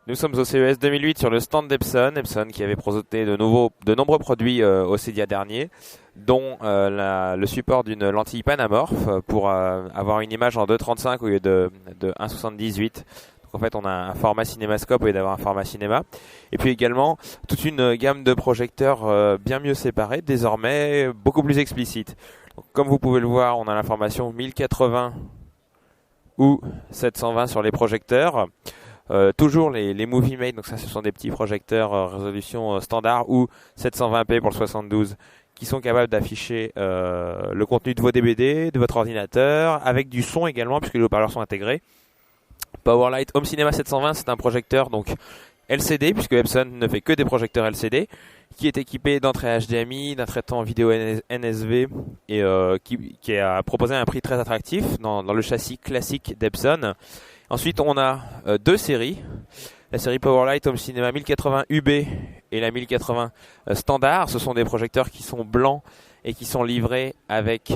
Nous sommes au CES 2008 sur le stand d'Epson, Epson qui avait présenté de nombreux produits au CEDIA dernier, dont le support d'une lentille panamorphe pour avoir une image en 2.35 au lieu de 1.78. Donc en fait, on a un format cinémascope au lieu d'avoir un format cinéma. Et puis également toute une gamme de projecteurs bien mieux séparés, désormais beaucoup plus explicites. Donc, comme vous pouvez le voir, on a l'information 1080 ou 720 sur les projecteurs. Toujours les Movie Mate, donc ça ce sont des petits projecteurs résolution standard ou 720p pour le 72 qui sont capables d'afficher le contenu de vos DVD, de votre ordinateur, avec du son également puisque les haut-parleurs sont intégrés. Powerlight Home Cinema 720, c'est un projecteur donc LCD puisque Epson ne fait que des projecteurs LCD, qui est équipé d'entrée HDMI, d'un traitement vidéo NSV et qui a proposé un prix très attractif dans le châssis classique d'Epson. Ensuite, on a deux séries. La série Powerlight Home Cinema 1080 UB et la 1080 standard. Ce sont des projecteurs qui sont blancs et qui sont livrés avec,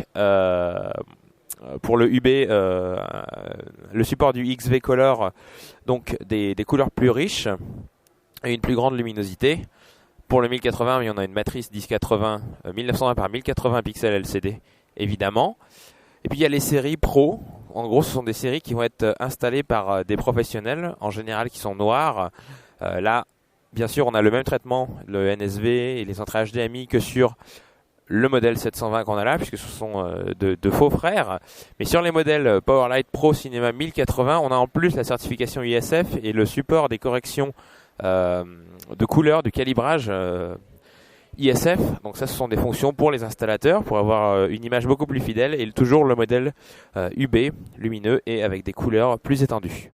pour le UB, le support du XV Color, donc des couleurs plus riches et une plus grande luminosité. Pour le 1080, il y en a une matrice 1080 1920 par 1080 pixels LCD, évidemment. Et puis il y a les séries Pro. En gros, ce sont des séries qui vont être installées par des professionnels, en général qui sont noirs. Là, bien sûr, on a le même traitement, le NSV et les entrées HDMI que sur le modèle 720 qu'on a là, puisque ce sont de faux frères. Mais sur les modèles Powerlight Pro Cinema 1080, on a en plus la certification ISF et le support des corrections de couleur, du calibrage ISF. Donc ça, ce sont des fonctions pour les installateurs pour avoir une image beaucoup plus fidèle et toujours le modèle UB lumineux et avec des couleurs plus étendues.